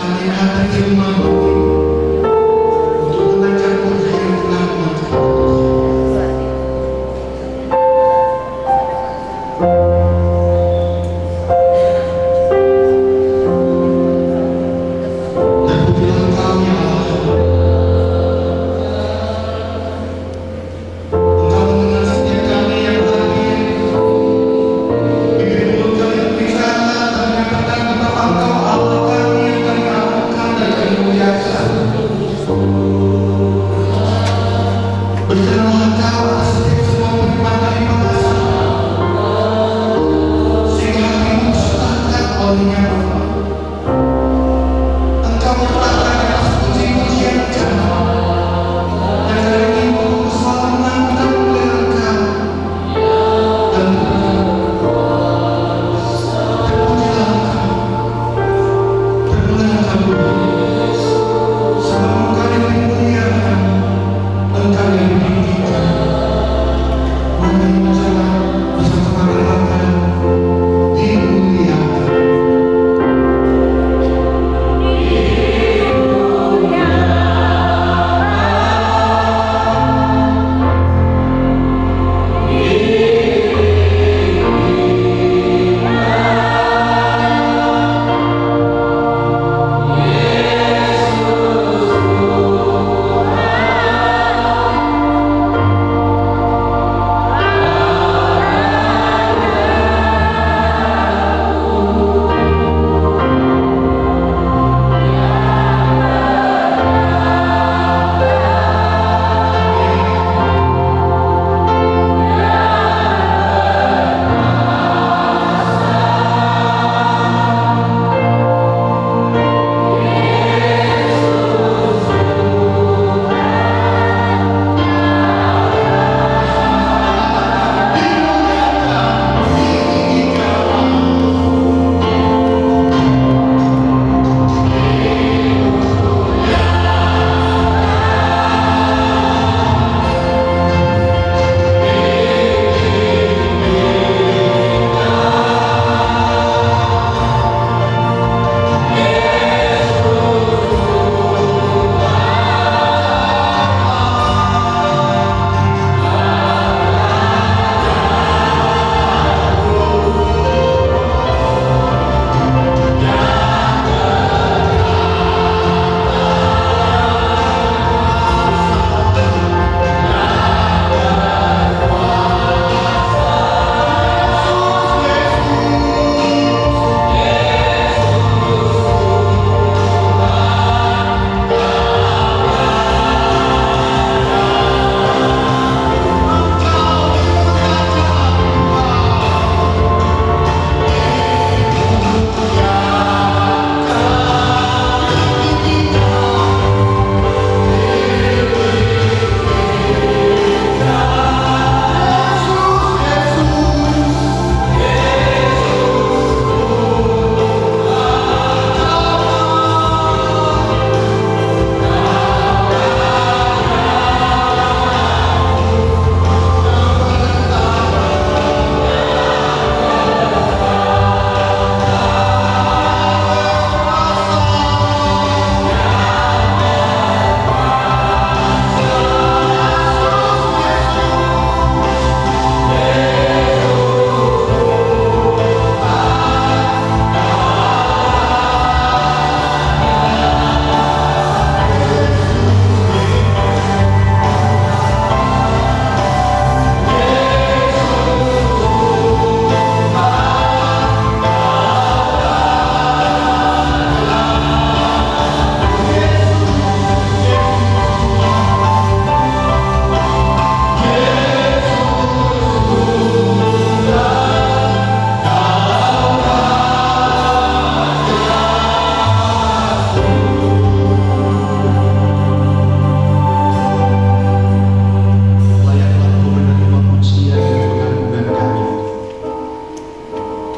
kami hadir di rumah-Mu untuk mengajarkan firman Tuhan. Terpujilah Engkau ya Allah. Engkau mengenal setiap kami yang hadir. Bibir mulut kami berbicara dan menyatakan betapa Engkau Allah kami yang kami agungkan dan kami muliakan. Berkenalah Engkau atas setiap semua penerima daripada sehingga hatimu disertakan olehnya Bapa. Engkau menyertakan atas puji-pujian kami. Dan kali ini mau selalu menangkan oleh Engkau. Dan terpujilah Engkau. Terpujilah Engkau. Sebab Engkau yang dimuliakan, Engkau yang ditinggikan. Maka menjalan bersama Engkau dimuliakan.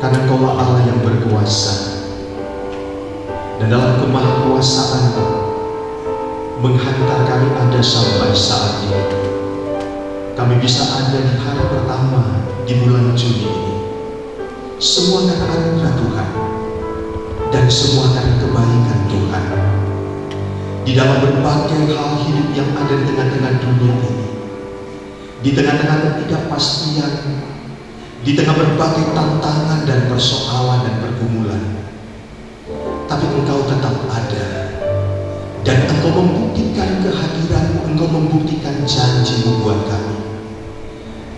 Karena Engkaulah Allah yang berkuasa, dan dalam kemahakuasaan-Mu menghantar kami ada sampai saat ini. Kami bisa ada di hari pertama di bulan Juni ini, semua karena anugerah Tuhan. dan semua karena kebaikan Tuhan. Di dalam berbagai hal hidup yang ada di tengah-tengah dunia ini, di tengah-tengah ketidakpastian, di tengah berbagai tantangan dan persoalan dan pergumulan, tapi Engkau tetap ada, dan Engkau membuktikan kehadiran-Mu, Engkau membuktikan janji-Mu buat kami,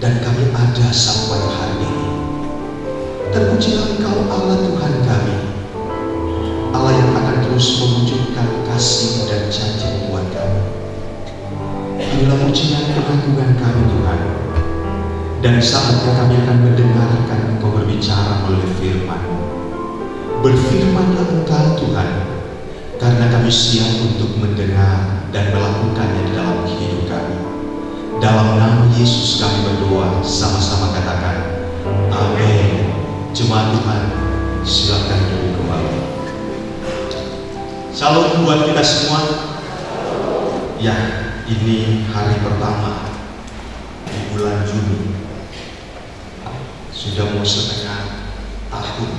dan kami ada sampai hari ini. Terpujilah Engkau Allah Tuhan kami, Allah yang akan terus mewujudkan kasih dan janji buat kami. Inilah pujian pengagungan kami Tuhan, dan saatnya kami akan mendengarkan Engkau berbicara melalui firman-Mu. Berfirmanlah Engkau Tuhan, karena kami siap untuk mendengar dan melakukannya di dalam hidup kami. Dalam nama Yesus kami berdoa, sama-sama katakan amin. Jemaat Tuhan, silakan duduk kembali. Salam buat kita semua. Ya, ini hari pertama di bulan Juni. Sudah mau setengah tahun,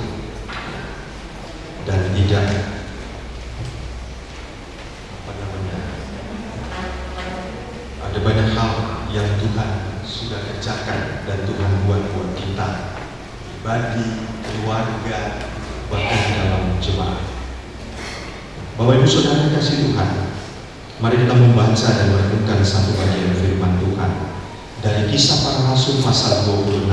dan tidak ada banyak hal yang Tuhan sudah kerjakan dan Tuhan buat kita, pribadi, keluarga, bahkan dalam jemaat. Bapak Ibu Saudara kasih Tuhan, mari kita membaca dan merenungkan satu bagian firman Tuhan dari Kisah Para Rasul pasal 26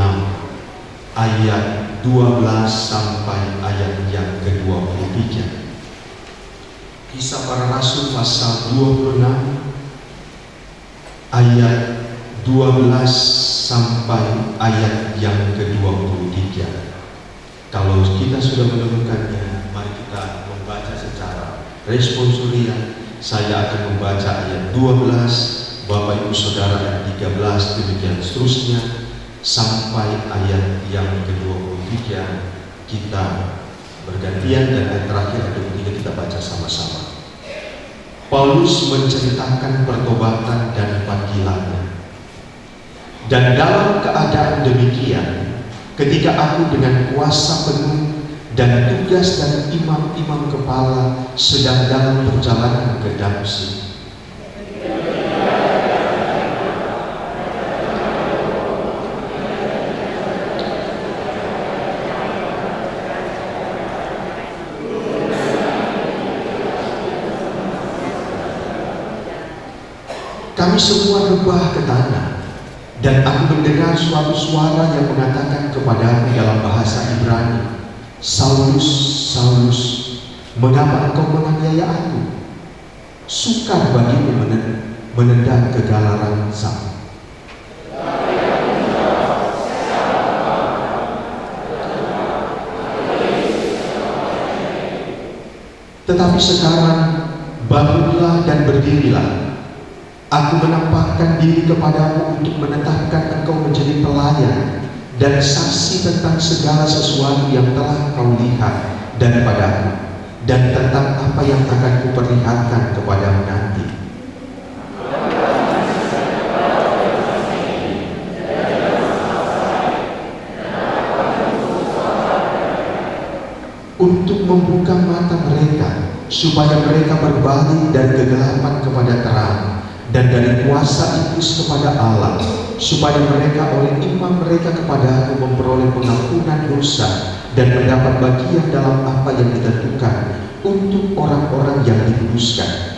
ayat 12 sampai ayat yang ke-23. Kisah Para Rasul pasal 26 ayat 12 sampai ayat yang ke-23. Kalau kita sudah menemukannya, mari kita membaca secara responsorial. Saya akan membaca ayat 12, Bapak Ibu Saudara ayat 13, demikian seterusnya sampai ayat yang ke-23. Kita bergantian dan ayat terakhir ayat 23 kita baca sama-sama. Paulus menceritakan pertobatan dan panggilannya. Dan dalam keadaan demikian, ketika aku dengan kuasa penuh dan tugas dan imam-imam kepala sedang dalam perjalanan ke Damsyik, kami semua rebah ke tanah, dan aku mendengar suatu suara yang mengatakan kepadaku dalam bahasa Ibrani, Saulus, Saulus, mengapa engkau menganiaya aku? Sukar bagimu menendang kegalaran Saul. Tetapi sekarang bangunlah dan berdirilah. Aku menampakkan diri kepadamu untuk menetapkan engkau menjadi pelayan dan saksi tentang segala sesuatu yang telah kau lihat daripadaku, dan tentang apa yang akan kuperlihatkan kepadamu nanti. Untuk membuka mata mereka, supaya mereka berbalik dari kegelapan kepada terang, dan dari kuasa iblis kepada Allah, supaya mereka oleh imam mereka kepada aku memperoleh pengampunan dosa dan mendapat bagian dalam apa yang ditentukan untuk orang-orang yang dikuduskan.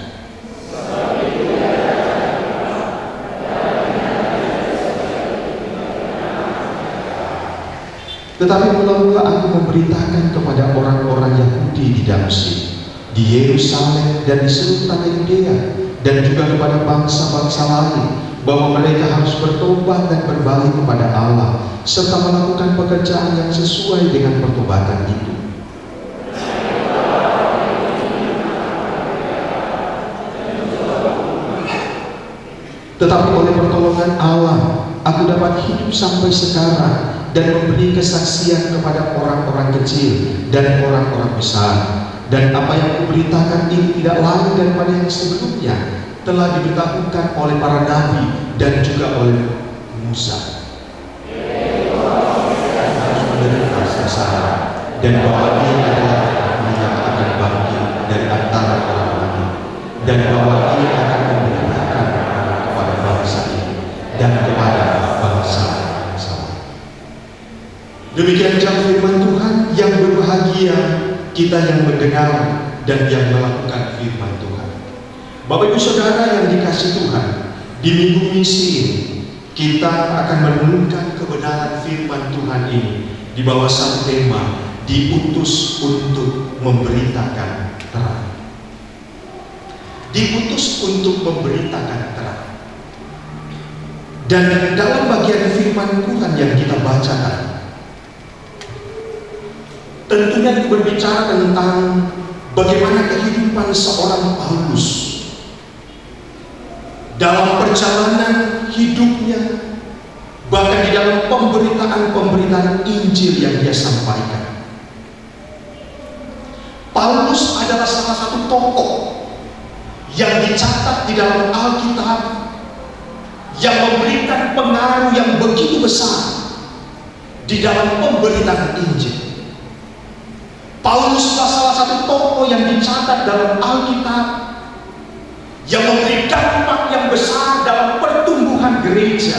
Tetapi mula-mula aku memberitakan kepada orang-orang Yahudi di Damsyik, di Yerusalem dan di seluruh tanah Yudea, dan juga kepada bangsa-bangsa lain, bahwa mereka harus bertobat dan berbalik kepada Allah, serta melakukan pekerjaan yang sesuai dengan pertobatan itu. Tetapi oleh pertolongan Allah, aku dapat hidup sampai sekarang dan memberi kesaksian kepada orang-orang kecil dan orang-orang besar. Dan apa yang kuberitakan ini tidak lain daripada yang sebelumnya telah diberitahukan oleh para nabi dan juga oleh Musa. Harus menderita sengsara, dan bahwa Dia adalah yang dan bahwa Ia akan memberitakan kepada bangsa ini dan kepada bangsa-bangsa. Demikian ucapan firman Tuhan. Yang berbahagia kita yang mendengar dan yang melakukan firman Tuhan. Bapak Ibu Saudara yang dikasihi Tuhan, di minggu misi ini kita akan merenungkan kebenaran firman Tuhan ini di bawah satu tema, diutus untuk memberitakan terang. Diutus untuk memberitakan terang. Dan dalam bagian firman Tuhan yang kita bacakan, tentunya itu berbicara tentang bagaimana kehidupan seorang Paulus dalam perjalanan hidupnya, bahkan di dalam pemberitaan Injil yang dia sampaikan. Paulus adalah salah satu tokoh yang dicatat di dalam Alkitab yang memberikan pengaruh yang begitu besar di dalam pemberitaan Injil. Paulus adalah salah satu tokoh yang dicatat dalam Alkitab yang memberi dampak yang besar dalam pertumbuhan gereja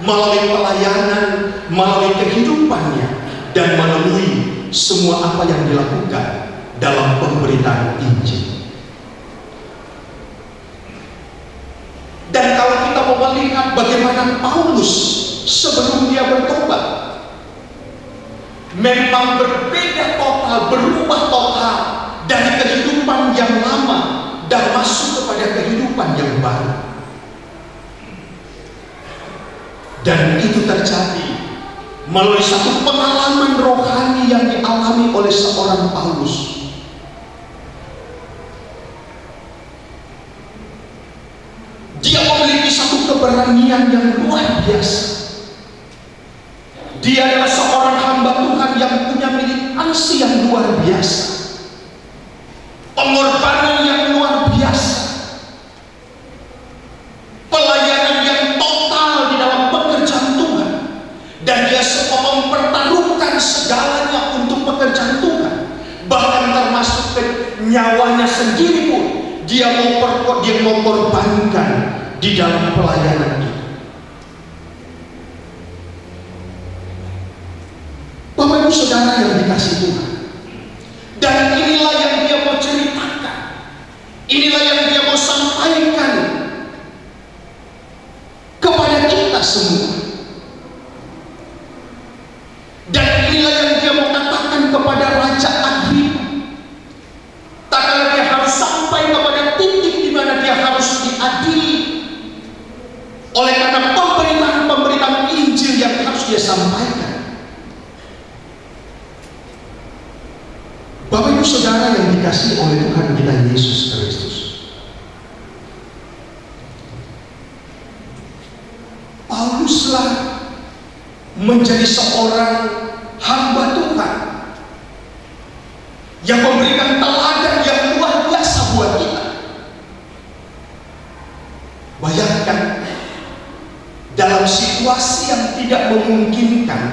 melalui pelayanan, melalui kehidupannya, dan melalui semua apa yang dilakukan dalam pemberitaan Injil. Dan kalau kita mau melihat bagaimana Paulus sebelum dia bertobat, memang berbeda total, berubah total dari kehidupan yang lama dan masuk kepada kehidupan yang baru. Dan itu terjadi melalui satu pengalaman rohani yang dialami oleh seorang Paulus. Dia memiliki satu keberanian yang luar biasa. Dia adalah seorang hamba Tuhan yang punya militansi yang luar biasa, pengorbanan yang luar biasa, pelayanan yang total di dalam pekerjaan Tuhan, dan dia semua mempertaruhkan segalanya untuk pekerjaan Tuhan, bahkan termasuk nyawanya sendiri pun dia mau korbankan di dalam pelayanan itu. Bapak Ibu Saudara yang dikasihi Tuhan, dan inilah yang dia mau ceritakan, inilah yang dia mau sampaikan kepada kita semua, dan inilah yang dia mau katakan kepada Raja Agripa. Tak kala dia harus sampai kepada titik di mana dia harus diadili oleh karena pemberitaan Injil yang harus dia sampaikan. Bapak Ibu Saudara yang dikasihi oleh Tuhan kita Yesus Kristus, Pauluslah menjadi seorang hamba Tuhan yang memberikan teladan yang luar biasa buat kita. Bayangkan, dalam situasi yang tidak memungkinkan,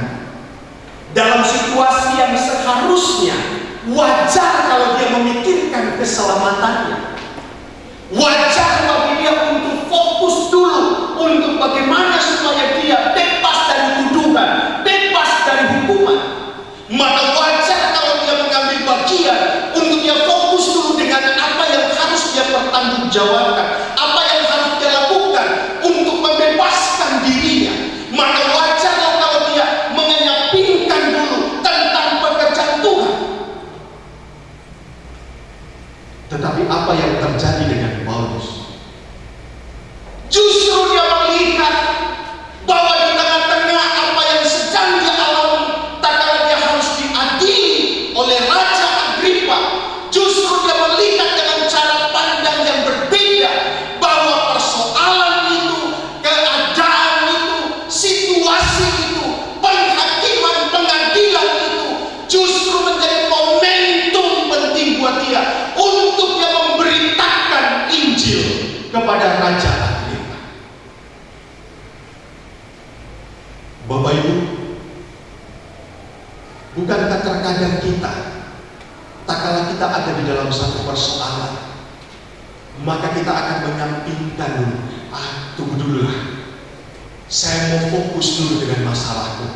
dalam situasi yang seharusnya wajar kalau dia memikirkan keselamatannya, wajar bagi dia untuk fokus dulu untuk bagaimana supaya dia bebas dari tuduhan, bebas dari hukuman. Maka wajar kalau dia mengambil bagian untuk dia fokus dulu dengan apa yang harus dia pertanggungjawabkan, apa yang harus dia lakukan untuk membebaskan dirinya. Maka wajar kalau dia mengenyapkan dulu tentang pekerjaan Tuhan. Tetapi apa yang terjadi dengan Paulus? Justru dia melihat bahwa di tengah-tengah apa yang sedang dia alami, tak kala dia harus diadili oleh Raja Agripa, justru dia melihat dengan cara pandang yang berbeda bahwa persoalan itu, keadaan itu, situasi itu, penghakiman, pengadilan itu justru menjadi momentum penting buat dia untuk dia memberitakan Injil kepada Raja Agripa. Bapak Ibu, bukankah terkadang kita, tak kala kita ada di dalam satu persoalan, maka kita akan menyampingkan dulu. Tunggu dulu lah, saya mau fokus dulu dengan masalahku.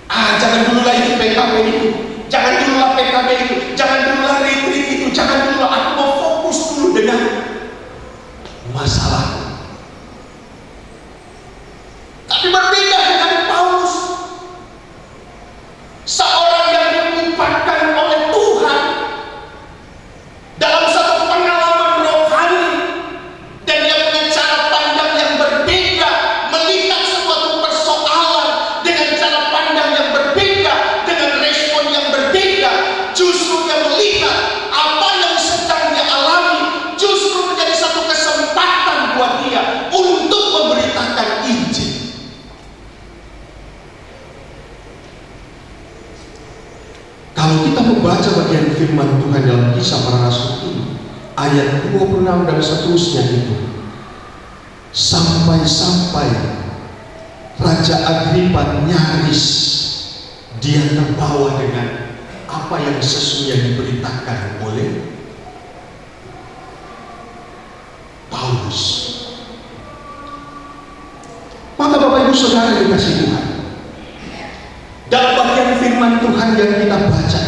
Jangan dulu lah itu PKB itu, jangan dulu lah PKB itu, jangan dulu lah retreat itu, jangan dulu lah, aku mau fokus dulu dengan masalahku. Tapi berbeda dengan Paulus, seorang yang diubahkan oleh Tuhan dalam satu pengalaman rohani, dan dia punya cara pandang yang berbeda, melihat suatu persoalan dengan cara pandang yang berbeda, dengan respon yang berbeda. Justru dia melihat apa yang sedang dia alami justru menjadi satu kesempatan buat dia untuk memberitakan Injil. Kalau kita membaca bagian firman Tuhan dalam Kisah Para Rasul ini, ayat 26 dan seterusnya itu, sampai-sampai Raja Agripa nyaris dia terbawa dengan apa yang sesungguhnya diberitakan oleh Paulus. Maka Bapak Ibu Saudara dikasih Tuhan, dalam bagian firman Tuhan yang kita baca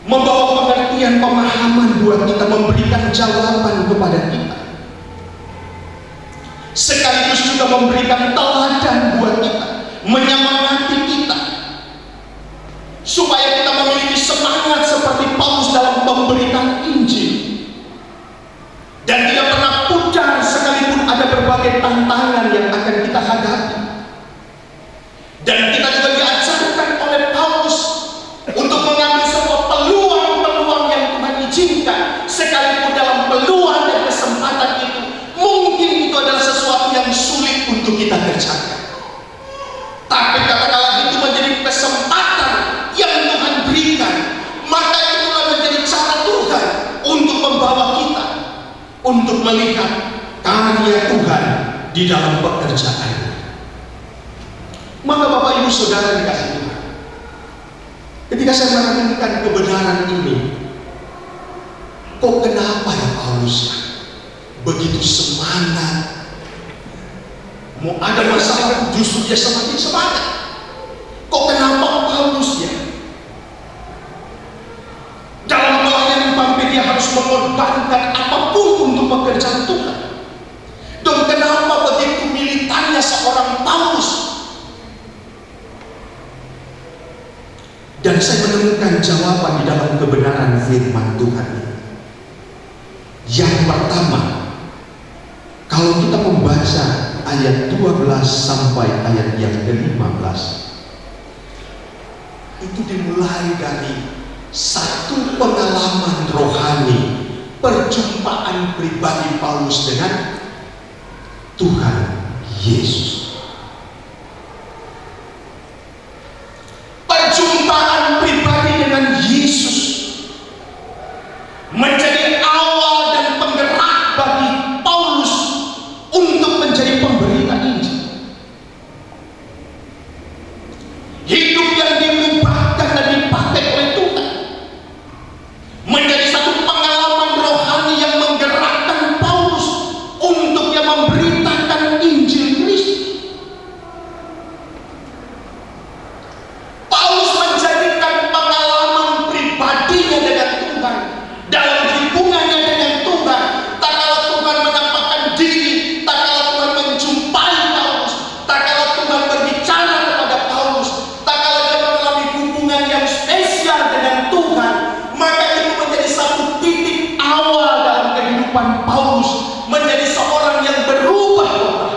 membawa pengertian, pemahaman buat kita, memberikan jawaban kepada kita, sekaligus juga memberikan teladan buat kita, menyemangati kita supaya kita memiliki semangat seperti Paulus dalam pemberitaan Injil, dan tidak pernah pudar sekalipun ada berbagai tantangan yang akan kita hadapi. Dan kita juga diajarkan oleh Paulus untuk mengambil sebuah peluang-peluang yang Tuhan izinkan, sekalipun dalam peluang dan kesempatan itu mungkin itu adalah sesuatu yang sulit untuk kita kerjakan. Tapi katakanlah itu menjadi kesempatan yang Tuhan berikan, maka itulah menjadi cara Tuhan untuk membawa kita untuk melihat karya Tuhan di dalam pekerjaan. Maka Bapak Ibu Saudara dikasih Tuhan, ketika saya merenungkan kebenaran ini, kok kenapa ya Paulus ya begitu semangat, mau ada masalah justru dia semakin semangat? Kok kenapa Paulus ya dalam pelayanan sampai dia harus mengorbankan apapun untuk pekerjaan Tuhan? Dan kenapa begitu militannya seorang Paulus? Dan saya menemukan jawaban di dalam kebenaran firman Tuhan ini. Yang pertama, kalau kita membaca ayat 12 sampai ayat yang ke-15, itu dimulai dari satu pengalaman rohani, perjumpaan pribadi Paulus dengan Tuhan Yesus. Perjumpaan pribadi dengan Yesus menjadi awal dan penggerak bagi Paulus untuk menjadi pemberita Injil. Hidup yang diubahkan dan dipakai oleh Tuhan menjadi satu pengalaman rohani yang menggerakkan Paulus untuk yang memberitakan Injil Kristus. Paulus menjadikan pengalaman pribadinya dengan Tuhan, dalam hubungannya dengan Tuhan, tak kala Tuhan menampakkan diri, tak kala Tuhan menjumpai Paulus, tak kala Tuhan berbicara kepada Paulus, tak kala dia mengalami hubungan yang spesial dengan Tuhan, maka itu menjadi satu titik awal dalam kehidupan Paulus menjadi seorang yang berubah total.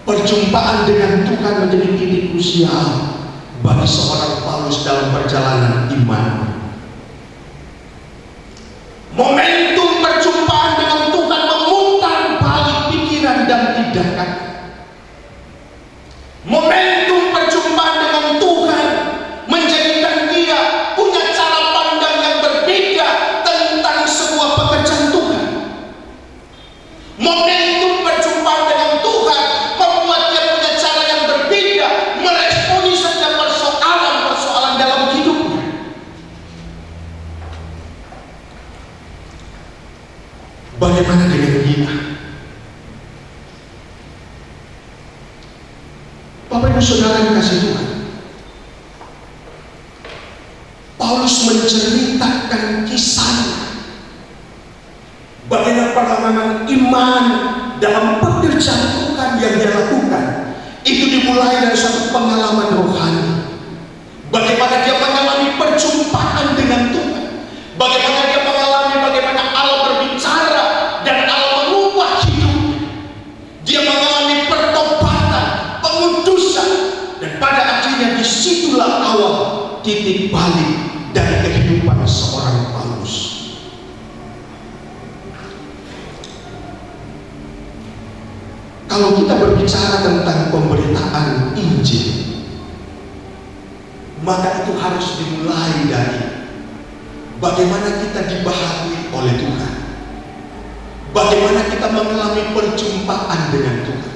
Perjumpaan dengan Tuhan menjadi titik krusial bagi seorang Paulus dalam perjalanan iman. Momentum perjumpaan dengan Tuhan memutar balik pikiran dan tindakan. Momentum perjumpaan dengan Tuhan menjadikan dia punya cara pandang yang berbeda tentang sebuah pekerjaan Tuhan. Momentum perjumpaan dengan Tuhan membuat dia punya cara yang berbeda meresponi setiap persoalan-persoalan dalam hidupnya. Bagaimana dengan kita? Bapak Ibu Saudara yang kasih Tuhan, Paulus menceritakan kisahnya bagaimana perjalanan iman dalam pekerjaan Tuhan yang dia lakukan. Itu dimulai dari suatu pengalaman rohani. Bagaimana dia mengalami perjumpaan dengan Tuhan, bagaimana dia mengalami bagaimana Allah berbicara dan Allah mengubah hidupnya. Dia mengalami pertobatan, pengudusan, dan pada akhirnya disitulah awal titik balik dari kehidupan seorang Paulus. Kalau kita berbicara tentang pemberitaan Injil, maka itu harus dimulai dari bagaimana kita dibaharui oleh Tuhan, bagaimana kita mengalami perjumpaan dengan Tuhan,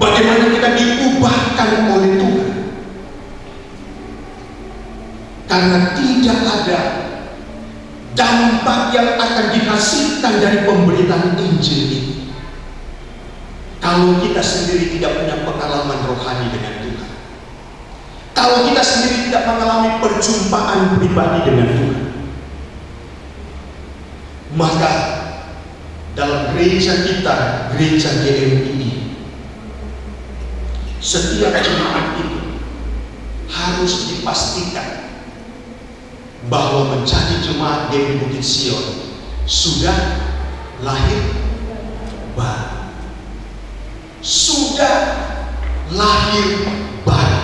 bagaimana kita diubahkan oleh Tuhan. Karena tidak ada dampak yang akan dihasilkan dari pemberitaan Injil ini kalau kita sendiri tidak punya pengalaman rohani dengan Tuhan, kalau kita sendiri tidak mengalami perjumpaan pribadi dengan Tuhan. Maka dalam gereja kita, gereja GMI, setiap jemaat itu harus dipastikan bahwa menjadi jemaat GMI Bukit Sion sudah lahir baru. Sudah lahir baru.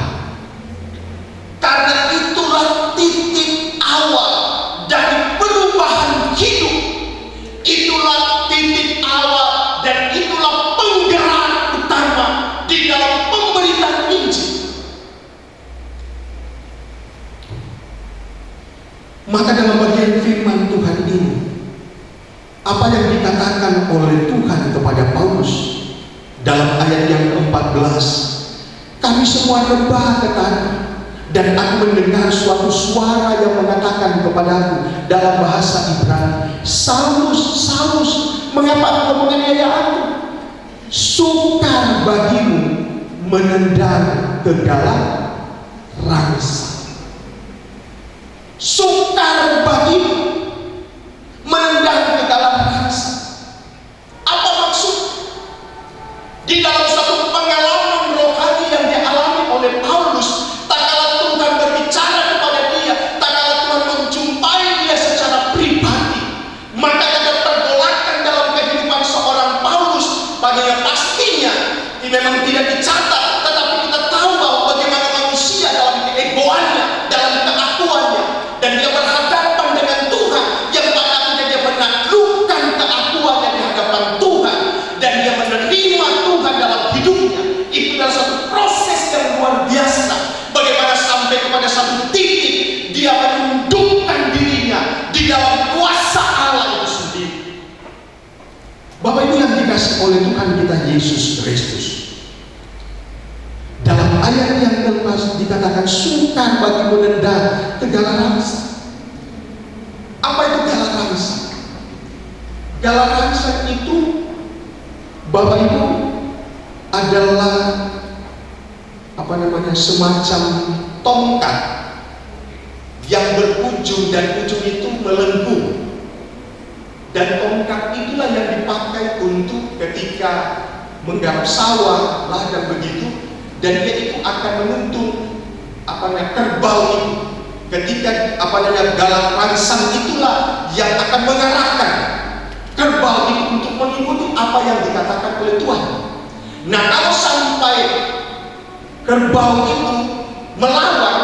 Karena itulah titik awal dari perubahan hidup. Itulah titik awal dan itulah penggerak utama di dalam pemberitaan Injil. Maka dalam bagian firman Tuhan ini, apa yang dikatakan oleh Tuhan kepada Paulus dalam ayat yang ke-14, kami semua rebah ke tanah, dan aku mendengar suatu suara yang mengatakan kepadaku dalam bahasa Ibrani, Saulus, Saulus, mengapa engkau menganiaya aku? Sukar bagimu menendang segala rangsa. Sukar bagimu menendang segala rangsa. Apa maksud? Di dalam satu pengalaman rohani yang dialami oleh Paulus, tak kala Tuhan berbicara kepada dia, tak kala Tuhan menjumpai dia secara pribadi, maka ada pergolakan dalam kehidupan seorang Paulus. Padahal pastinya ini memang tidak dicatat, tetapi kita tahu bahwa bagaimana manusia dalam keegoannya, dalam keakuannya, dan dia berhadapan dengan Tuhan yang pada akhirnya dia menaklukkan keakuannya di hadapan Tuhan, dan dia menerima Tuhan dalam hidupnya. Itu adalah satu proses yang luar biasa. Bagaimana sampai kepada satu titik dia menundukkan dirinya di dalam kuasa Allah itu sendiri. Bapak Ibu yang dikasih oleh Tuhan kita Yesus Kristus, dalam ayat yang ke-11 dikatakan sukar bagi menendang segala rangsa. Apa itu segala rangsa? Segala rangsa itu, Bapak Ibu, adalah semacam tongkat yang berujung dan ujung itu melengkung, dan tongkat itulah yang dipakai untuk ketika menggarap sawah, ladang begitu, dan dia itu akan menuntun kerbau itu. Ketika galang rangsang itulah yang akan mengarahkan kerbau itu untuk mengikuti apa yang dikatakan oleh Tuhan. Nah, kalau sampai kerbau itu melawan,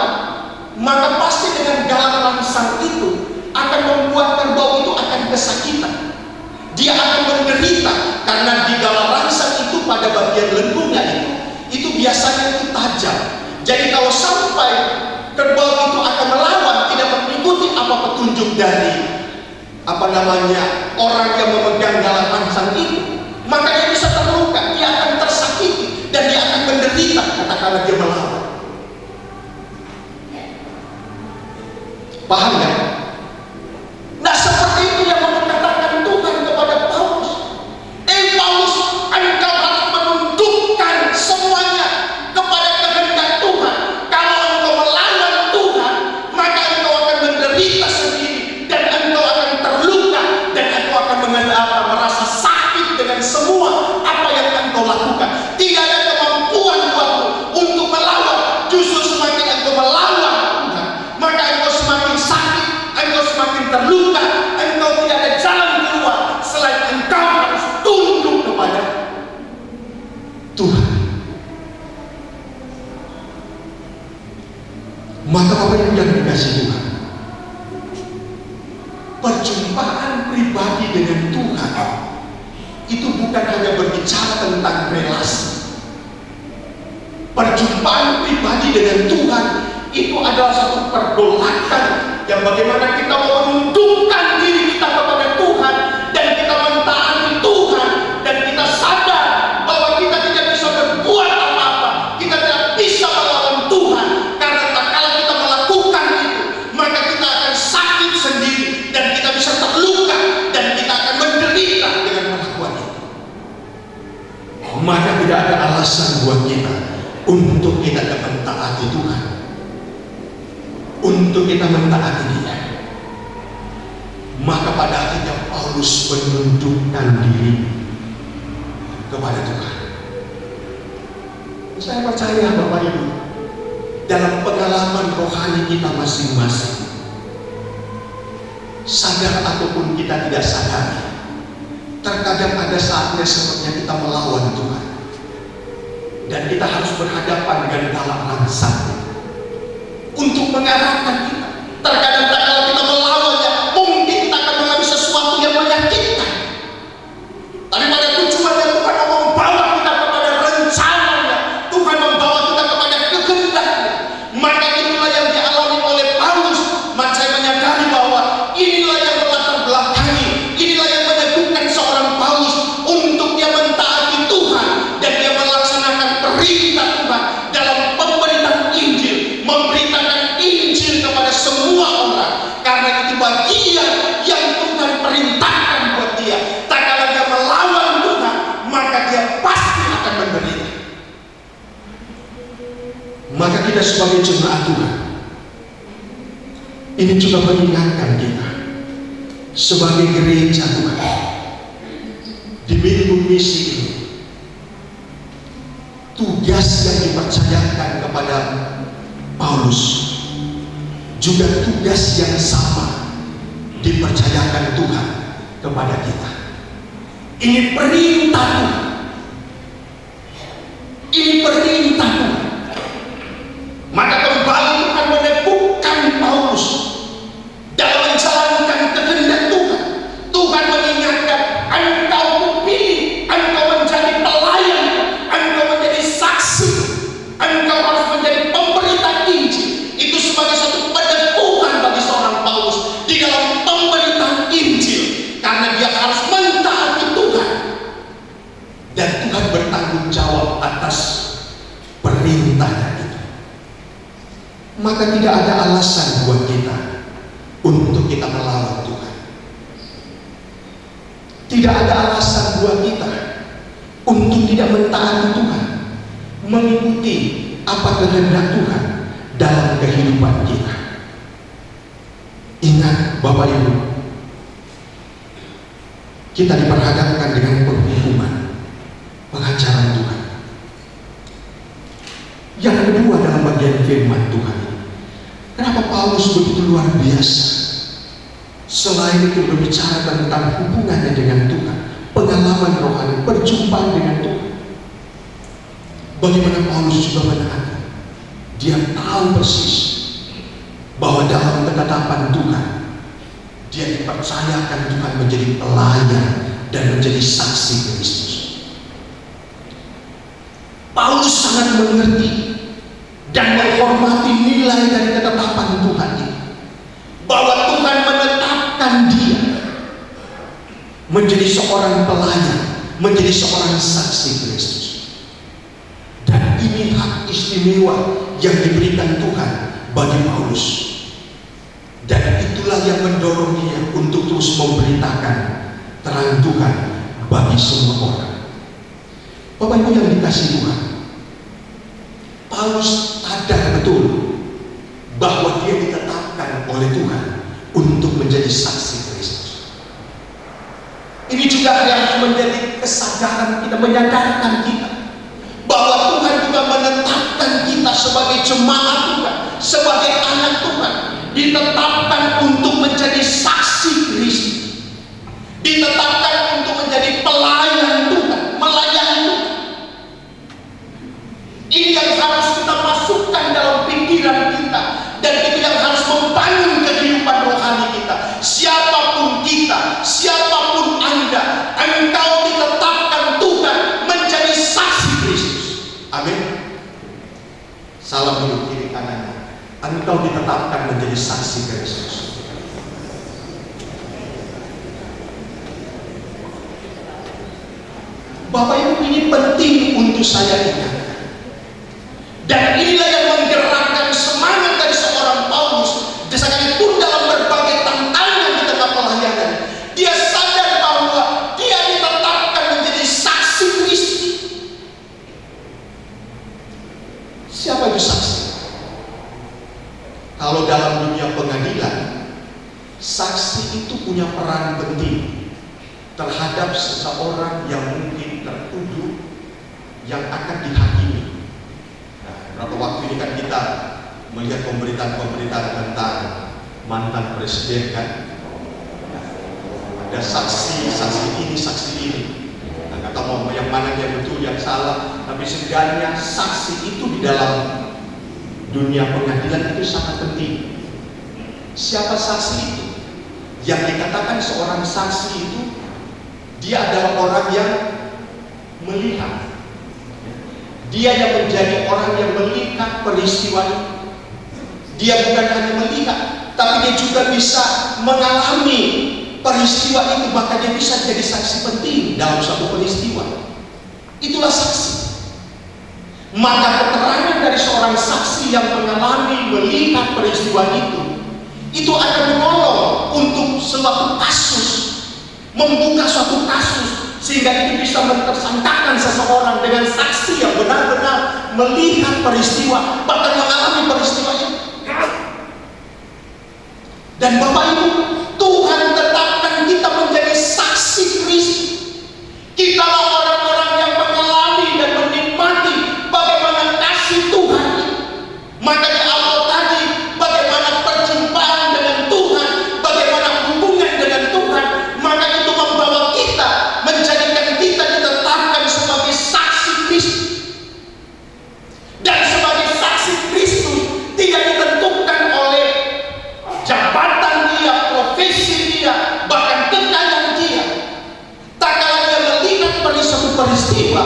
maka pasti dengan galang rangsang itu akan membuat kerbau itu akan kesakitan. Dia akan menderita karena di galang rangsang itu pada bagian lengkungnya itu biasanya itu tajam. Jadi kalau sampai kerbau itu akan melawan, tidak mengikuti apa petunjuk dari orang yang memegang galang rangsang itu, maka dia bisa terluka, dia akan tersakiti, dan dia akan menderita katakanlah dia melawan. Paham ya? Nah, seperti itu yang mau dikatakan terluka, engkau tidak ada jalan keluar selain engkau harus tunduk kepada Tuhan. Maka Bapak Ibu yang dikasihi Tuhan, perjumpaan pribadi dengan Tuhan itu bukan hanya berbicara tentang relasi. Perjumpaan pribadi dengan Tuhan itu adalah satu pergolakan yang bagaimana kita mau menundukkan diri kita kepada Tuhan dan kita mentaati Tuhan, dan kita sadar bahwa kita tidak bisa berbuat apa-apa, kita tidak bisa melawan Tuhan, karena tak kala kita melakukan itu maka kita akan sakit sendiri dan kita bisa terluka dan kita akan menderita dengan melakukan itu. Maka tidak ada alasan buat kita untuk kita dapat mentaati Tuhan, untuk kita mentaati Dia. Maka pada akhirnya Paulus menundukkan diri kepada Tuhan. Saya percaya Bapak Ibu, dalam pengalaman rohani kita masing-masing, sadar ataupun kita tidak sadar, terkadang ada saatnya sepertinya kita melawan Tuhan, dan kita harus berhadapan dengan dalam langsatnya untuk mengarahkan kita. Terkadang kalau kita melawannya, mungkin kita akan mengalami sesuatu yang menyakitkan. Tapi pada tujuannya Tuhan mau membawa kita kepada rencananya, Tuhan membawa kita kepada kehendaknya. Maka itulah yang dialami oleh Paulus. Maka saya menyadari bahwa inilah yang melatar belakangi, inilah yang meneguhkan seorang Paulus untuk dia mentaati Tuhan dan dia melaksanakan perintah Tuhan dalam pemberitaan Injil, memberitakan Injil kepada semua orang, karena itu bagian yang Tuhan perintahkan buat dia. Tak kala dia melawan Tuhan, maka dia pasti akan menderita. Maka kita sebagai jemaat Tuhan ini juga mengingatkan kita sebagai gereja Tuhan di minggu misi ini, tugas yang dipercayakan kepada Paulus juga tugas yang sama dipercayakan Tuhan kepada kita. Ini perintah Tuhan, ini perintah Tuhan. Maka kembali Tuhan meneguhkan Paulus dalam menjalankan kehendak Tuhan. Tuhan mengingatkan, engkau kupilih, engkau menjadi pelayan, engkau menjadi saksi, engkau harus menjadi pemberita Injil. Itu sebagai satu peneguhan bagi seorang Paulus di dalam pemberitaan Injil, karena dia harus mentaati Tuhan dan Tuhan bertanggung jawab atas perintahnya itu. Maka tidak ada alasan buat kita untuk kita melawan Tuhan. Tidak ada alasan buat kita untuk tidak mentaati Tuhan, mengikuti apa kehendak Tuhan dalam kehidupan kita. Ingat Bapak Ibu, kita diperhadapkan dengan penghukuman, pengajaran Tuhan. Yang kedua dalam bagian firman Tuhan, kenapa Paulus begitu luar biasa? Selain itu berbicara tentang hubungannya dengan Tuhan, pengalaman rohani, perjumpaan dengan Tuhan. Bagaimana Paulus juga menaati, dia tahu persis bahwa dalam ketetapan Tuhan dia dipercayakan Tuhan menjadi pelayan dan menjadi saksi Kristus. Paulus sangat mengerti dan menghormati nilai dari ketetapan Tuhan ini, bahwa Tuhan menetapkan dia menjadi seorang pelayan, menjadi seorang saksi Kristus. Dan ini hak istimewa yang diberikan Tuhan bagi Paulus, dan itulah yang mendorong dia untuk terus memberitakan terang Tuhan bagi semua orang. Bapak Ibu yang dikasihi Tuhan, Paulus sadar betul bahwa dia ditetapkan oleh Tuhan untuk menjadi saksi Kristus. Ini juga yang menjadi kesadaran kita, menyadarkan kita bahwa Tuhan juga menetapkan kita sebagai jemaat Tuhan, sebagai anak Tuhan, ditetapkan untuk menjadi saksi dalam hidup kiri kanannya, engkau ditetapkan menjadi saksi Kristus. Bapak Ibu, ini penting untuk saya ingat. Dan inilah yang menggerakkan semangat dari seorang Paulus. Sekalipun dalam berbagai tantangan di tengah pelayanan, dia sadar bahwa dia ditetapkan menjadi saksi Kristus. Siapa itu saksi? Kalau dalam dunia pengadilan, saksi itu punya peran penting terhadap seseorang yang mungkin tertuduh yang akan dihakimi. Nah, beberapa waktu ini kan kita melihat pemberitaan-pemberitaan tentang mantan presiden kan. Nah, ada saksi ini, saksi ini. Nah, kata mau yang mana yang betul, yang salah. Tapi setidaknya saksi itu di dalam dunia pengadilan itu sangat penting. Siapa saksi itu? Yang dikatakan seorang saksi itu, dia adalah orang yang melihat. Dia yang menjadi orang yang melihat peristiwa itu. Dia bukan hanya melihat, tapi dia juga bisa mengalami peristiwa itu. Maka dia bisa jadi saksi penting dalam suatu peristiwa. Itulah saksi. Maka keterangan dari seorang saksi yang mengalami, melihat peristiwa itu akan menolong untuk suatu kasus, membuka suatu kasus, sehingga itu bisa mentersangkakan seseorang dengan saksi yang benar-benar melihat peristiwa, bahkan mengalami peristiwa itu. Dan Bapak Ibu, Tuhan tetapkan kita menjadi saksi Kristus. Kitalah orang-orang yang mengalami dan menikmati bagaimana kasih Tuhan. Maka di awal tadi, bagaimana perjumpaan dengan Tuhan, bagaimana hubungan dengan Tuhan, maka itu membawa kita, menjadikan kita ditetapkan sebagai saksi Kristus. Dan sebagai saksi Kristus tidak ditentukan oleh jabatan dia, profesi dia, bahkan kekayaan dia. Tak kala dia melihat suatu peristiwa,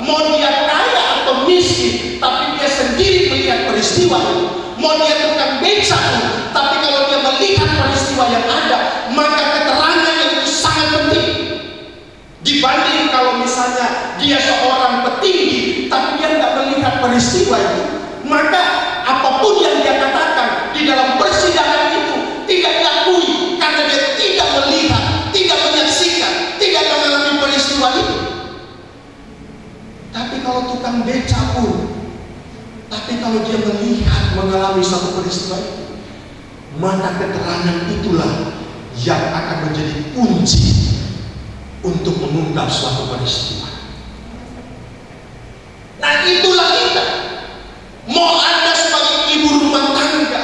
mau dia kaya atau miskin, tapi dia sendiri melihat peristiwa itu. Mau dia tukang beca, tapi kalau dia melihat peristiwa yang ada, maka keterangannya itu sangat penting. Dibanding kalau misalnya dia seorang petinggi, tapi dia tidak melihat peristiwa itu, maka apapun yang dia katakan di dalam persidangan itu tidak diakui, karena dia tidak melihat, tidak menyaksikan, tidak mengalami peristiwa itu. Tapi kalau tukang beca pun, tapi kalau dia melihat, mengalami satu peristiwa itu, maka keterangan itulah yang akan menjadi kunci untuk mengungkap suatu peristiwa. Nah, itulah kita. Mau Anda sebagai ibu rumah tangga,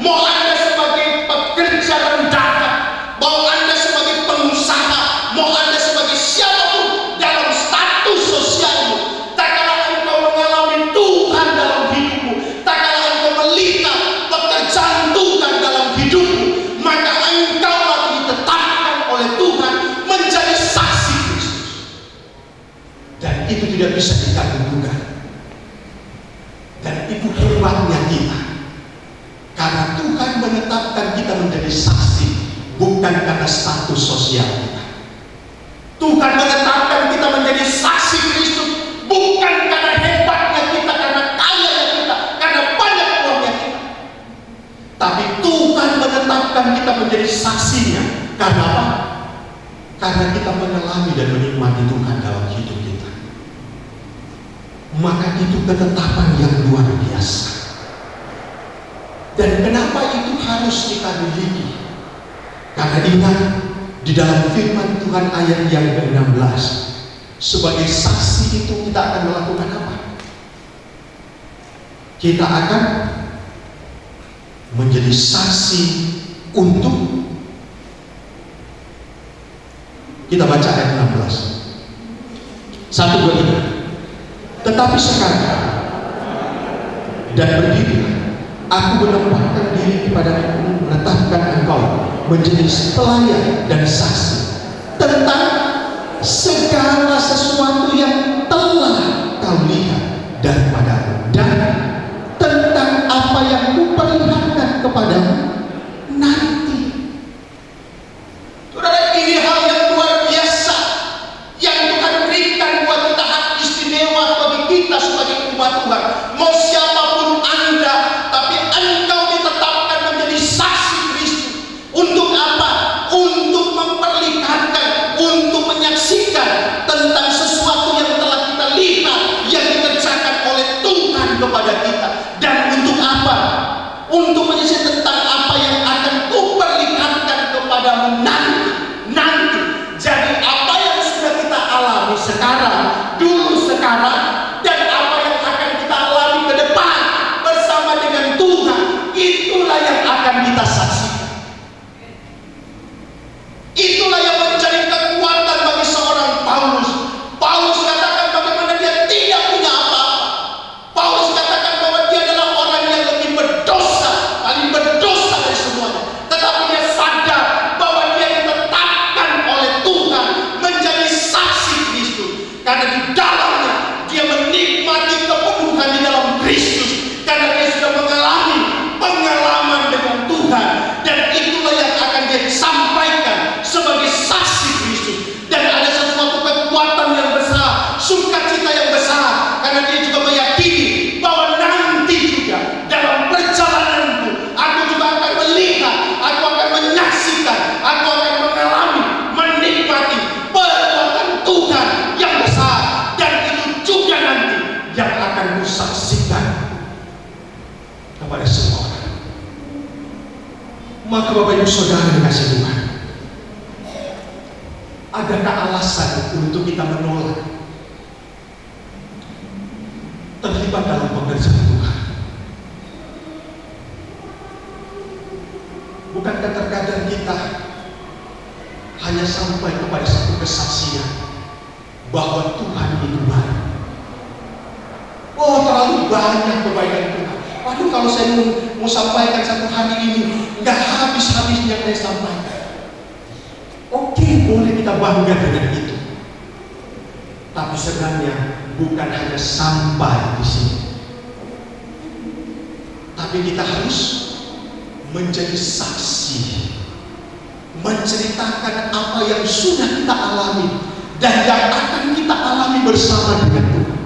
mau Anda sebagai pekerja rendahan, mau Anda sebagai pengusaha, mau Anda sebagai siapapun dalam status sosialmu, tak kala engkau mengalami Tuhan dalam hidupmu, tak kala engkau melihat pekerjaan Tuhan dalam hidupmu, maka engkau lagi ditetapkan oleh Tuhan menjadi saksi Kristus. Dan itu tidak bisa diganggu-gugat. Dan itu hebatnya kita, karena Tuhan menetapkan kita menjadi saksi bukan karena status sosial kita. Tuhan menetapkan kita menjadi saksi Kristus bukan karena hebatnya kita, karena kayanya kita, karena banyak uangnya kita. Tapi Tuhan menetapkan kita menjadi saksinya karena apa? Karena kita mengalami dan menikmati Tuhan dalam hidup kita. Maka itu ketetapan yang luar biasa. Dan kenapa itu harus kita miliki? Karena ingat, di dalam firman Tuhan ayat yang ke-16, sebagai saksi itu kita akan melakukan apa? Kita akan menjadi saksi untuk, kita baca ayat 16. 1, 2, 3. Tetapi sekarang dan berdirilah, aku menempatkan diri kepadamu, menetapkan engkau menjadi pelayan dan saksi tentang segala sesuatu yang telah kau lihat daripadaku, dan tentang yang kuperlihatkan kepadamu nanti. Saudara, ini hal yang luar biasa yang Tuhan berikan buat kita, hak istimewa bagi kita sebagai umat Tuhan. Mau siapapun Anda, tapi engkau ditetapkan menjadi saksi Kristus. Untuk apa? Untuk memperlihatkan, untuk menyaksikan tentang sesuatu yang telah kita lihat yang dikerjakan oleh Tuhan kepada kita. Dan untuk apa? Untuk menyaksikan tentang apa yang akan kuperlihatkan kepadamu nanti. Jadi apa yang sudah kita alami sekarang, dulu sekarang, dan apa yang akan kita alami ke depan bersama dengan Tuhan, itulah yang akan kita saksikan. Itulah yang menjadi kekuatan bagi seorang Paulus. Paulus katakan bagaimana dia tidak punya apa-apa. Paulus katakan bahwa dia adalah orang yang lebih berdosa, paling berdosa dari semuanya. Tetapi dia sadar bahwa dia ditetapkan oleh Tuhan menjadi saksi Kristus. Karena di dalamnya dia menikmati kepenuhan di dalam Kristus. Karena dia sudah mengalami pengalaman dengan Tuhan. Dan itulah yang akan dia sampaikan sebagai saksi Kristus. Dan ada sesuatu kekuatan yang besar, sukacita yang besar, karena dia juga meyakini bahwa nanti juga dalam perjalananku aku juga akan melihat, aku akan menyaksikan, aku akan mengalami, menikmati perbuatan Tuhan yang besar. Dan itu juga nanti yang akan kusaksikan kepada semua orang. Maka Bapak Ibu Saudara dikasih Tuhan, adakah alasan untuk kita menolak terlibat dalam pekerjaan Tuhan? Bukankah terkadang kita hanya sampai kepada satu kesaksian bahwa Tuhan itu baik? Oh, terlalu banyak kebaikan Tuhan. Waduh, kalau saya mau sampaikan satu hari ini, nggak habis-habisnya saya sampaikan. Oke, boleh kita bangga dengan itu. Tapi sebenarnya bukan hanya sampai di sini. Tapi kita harus menjadi saksi, menceritakan apa yang sudah kita alami dan yang akan kita alami bersama dengan Tuhan.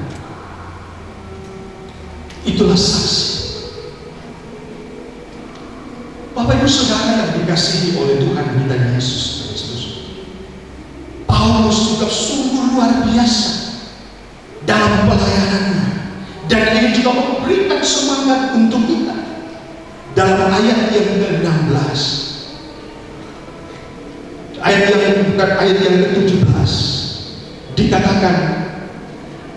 Itulah saksi. Bapak Ibu Saudara yang dikasihi oleh Tuhan kita Yesus Kristus, Paulus juga sungguh luar biasa dalam pelayanannya, dan ini juga memberikan semangat untuk kita. Dalam ayat yang ke-16, ayat yang ke-17 dikatakan,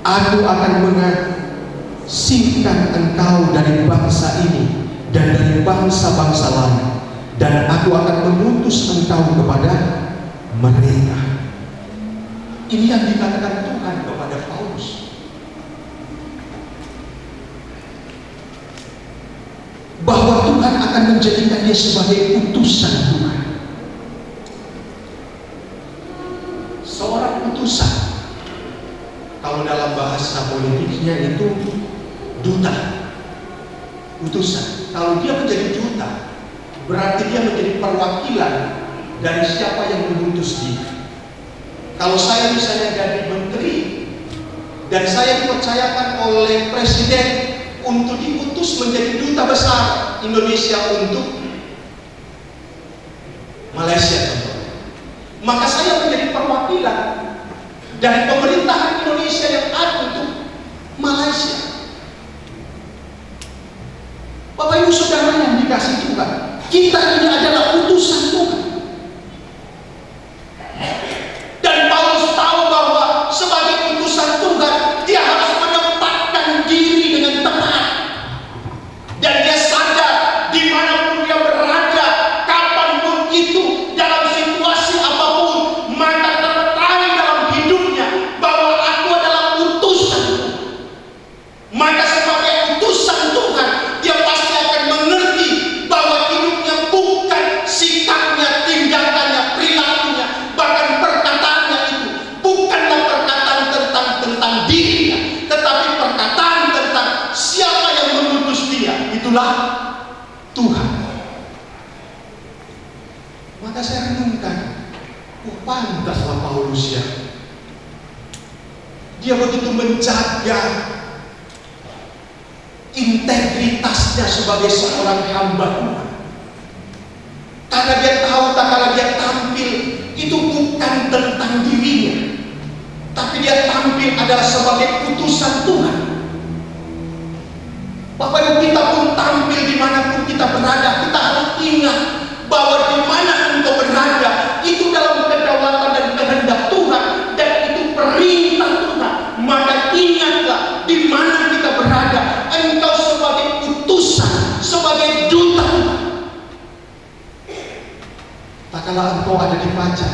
aku akan mengasingkan engkau dari bangsa ini dan dari bangsa-bangsa lain, dan aku akan mengutus engkau kepada mereka. Ini yang dikatakan Tuhan kepada Paulus, bahwa Tuhan akan menjadikan dia sebagai utusan Tuhan. Seorang utusan, kalau dalam bahasa politiknya itu duta. Utusan, kalau dia menjadi duta, berarti dia menjadi perwakilan dari siapa yang mengutus dia. Kalau saya misalnya jadi menteri dan saya dipercayakan oleh presiden untuk diutus menjadi duta besar Indonesia untuk Malaysia, maka saya menjadi perwakilan dari pemerintahan Indonesia yang ada untuk Malaysia. Bapak Ibu Saudara yang dikasih Tuhan, kita ini adalah utusan Tuhan. Dan Paulus tahu bahwa sebagai utusan Tuhan, dia harus menempatkan diri dengan tepat. Dan dia sadar dimanapun dia berada, kapanpun itu, dalam situasi apapun, maka terletak dalam hidupnya bahwa aku adalah utusan Tuhan. Maka sebagai utusan Tuhan, dia pasti akan mengerti bahwa hidupnya bukan sikap Maka saya renungkan, pantaslah Paulus ya. Dia begitu menjaga integritasnya sebagai seorang hamba Tuhan. Karena dia tahu tak kala dia tampil itu bukan tentang dirinya, tapi dia tampil adalah sebagai utusan Tuhan. Bapak Ibu, kita pun tampil dimanapun kita berada, kita harus ingat bahwa dimana engkau berada itu dalam kedaulatan dan kehendak Tuhan, dan itu perintah Tuhan. Maka ingatlah dimana kita berada, engkau sebagai utusan, sebagai duta Tuhan. Tak kala engkau ada di pajak,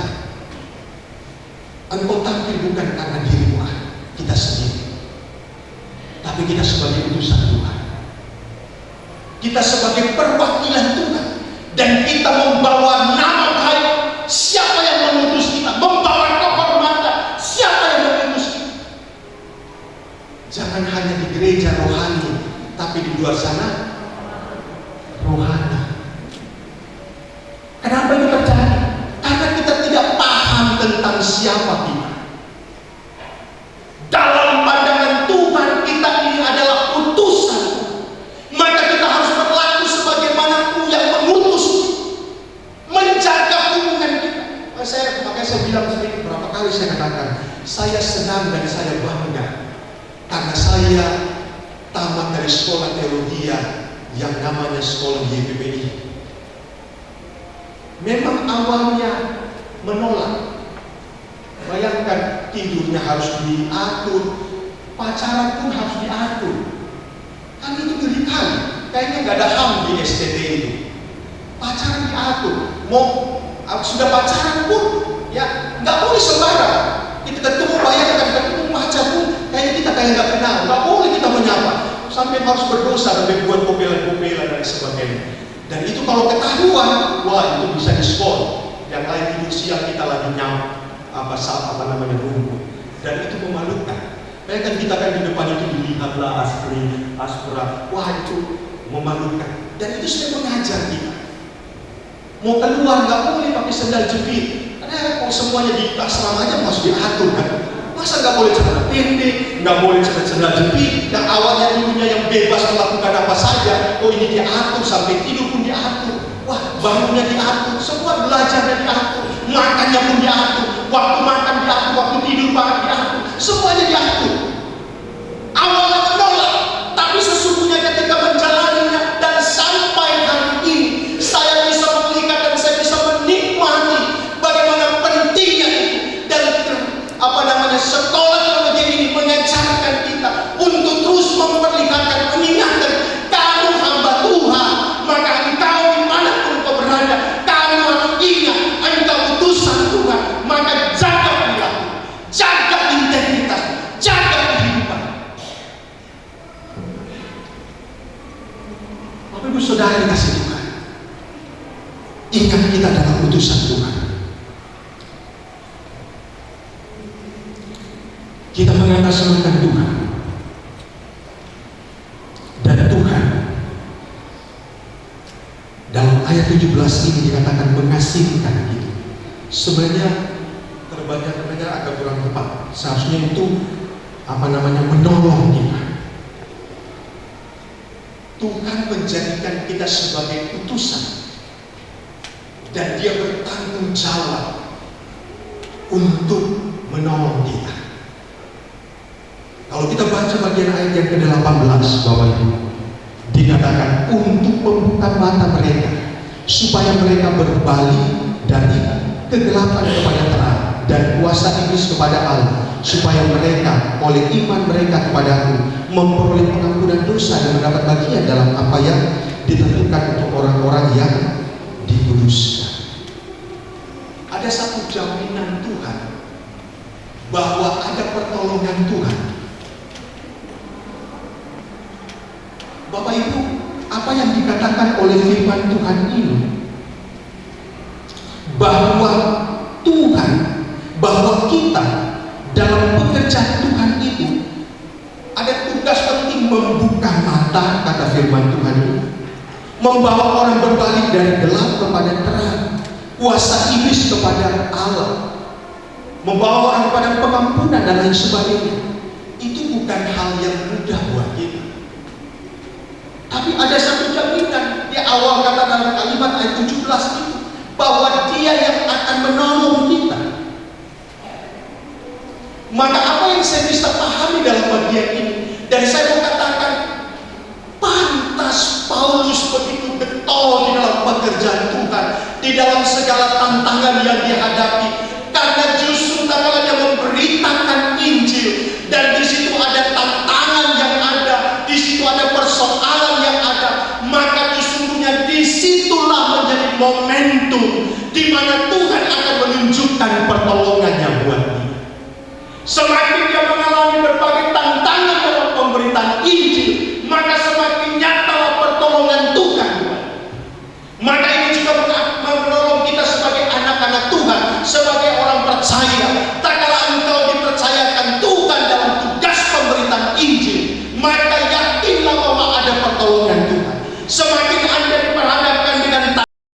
engkau tampil bukan karena dirimu kita sendiri, tapi kita sebagai utusan Tuhan. Kita sebagai perwakilan Tuhan, dan kita membawa nama baik. Siapa yang mengutus kita? Membawa kehormatan. Siapa yang mengutus kita? Jangan hanya di gereja rohani, tapi di luar sana rohani. Kenapa itu terjadi? Karena kita tidak paham tentang siapa kita. Dalam pandangan Tuhan, kita ini adalah utusan. Maka kita harus berlaku sebagaimana yang mengutus, menjaga hubungan kita. Makanya saya bilang sendiri, berapa kali saya katakan, saya senang dan saya bangga karena saya tamat dari sekolah teologi yang namanya sekolah YPPI. Memang awalnya menolak. Bayangkan, tidurnya harus diatur, pacaran pun harus diatur. Kan itu ngeri kali. Kayaknya nggak ada HAM di STT itu. Pacaran diatur. Mau sudah pacaran pun ya nggak boleh sembarang. Kita ketemu, bayangkan ketemu pacar pun kayaknya kita kayak nggak kenal. Nggak boleh kita menyapa. Sampai harus berdosa, sampai buat kopelan-kopelan dan sebagainya. Dan itu kalau ketahuan, wah itu bisa diskor. Yang lain tidur siang, kita lagi nyam rumput. Dan itu memalukan. Bayangkan kita kan di depan itu dilihatlah aspura. Wah itu memalukan. Dan itu sudah mengajar kita. Mau keluar nggak boleh pakai sandal jepit. Karena kalau semuanya di asrama aja harus diatur kan. Masa nggak boleh celana pendek, nggak boleh celana jepit. Yang awalnya dulunya yang bebas melakukan apa saja, ini diatur, sampai tidur pun diatur. Wah, bangunnya diatur, semua belajarnya diatur, makannya pun diatur, waktu makan diatur, waktu tidur diatur, semuanya diatur. Awalnya menolak, tapi sesungguhnya ketika menjalaninya dan sampai hari ini, saya bisa melihat dan saya bisa menikmati bagaimana pentingnya itu. Dan sekolah teologi ini mengajarkan kita untuk terus memperlihatkan, mengingatkan, kamu hamba Tuhan, maka engkau dimanapun kau berada, kamu harus ingat engkau utusan Tuhan. Maka jaga perilaku, jaga integritas, jaga kehidupan. Bapak Ibu Saudara dikasih Tuhan, ingat kita adalah utusan Tuhan. Kita mengatasnamakan Tuhan, dan Tuhan dalam ayat 17 ini dikatakan mengasihkan kita. Sebenarnya terbaca agak kurang tepat. Seharusnya itu menolong kita. Tuhan menjadikan kita sebagai utusan, dan Dia bertanggung jawab untuk menolong kita. Kalau kita baca bagian ayat yang ke-18, Bapak Ibu, dikatakan untuk membuka mata mereka supaya mereka berbalik dari kegelapan kepada terang dan kuasa iblis kepada Allah, supaya mereka oleh iman mereka kepadaku memperoleh pengampunan dosa dan mendapat bagian dalam apa yang ditentukan untuk orang-orang yang dikuduskan. Ada satu jaminan Tuhan bahwa ada pertolongan Tuhan. Bapak Ibu, apa yang dikatakan oleh firman Tuhan ini, bahwa Tuhan, bahwa kita dalam pekerjaan Tuhan itu ada tugas penting membuka mata, kata firman Tuhan ini, membawa orang berbalik dari gelap kepada terang, kuasa iblis kepada Allah, membawa orang kepada pengampunan dan lain sebagainya. Itu bukan hal yang mudah buat kita. Tapi ada satu jaminan di awal kata dalam kalimat ayat 17 itu, bahwa Dia yang akan menolong kita. Maka apa yang saya bisa pahami dalam bagian ini, dan saya mau katakan, pantas Paulus begitu getol di dalam pekerjaan Tuhan, di dalam segala tantangan yang dihadapi, karena justru tatkala dia memberitakan Injil, dan di situ ada tantangan yang ada, di situ ada persoalan yang ada, maka sesungguhnya disitulah menjadi momentum di mana Tuhan akan menunjukkan pertolongannya buat dia. Semakin dia mengalami berbagai tantangan dalam pemberitaan Injil, maka semakin nyatalah pertolongan Tuhan. Maka ini juga menolong kita sebagai anak-anak Tuhan, sebagai orang percaya.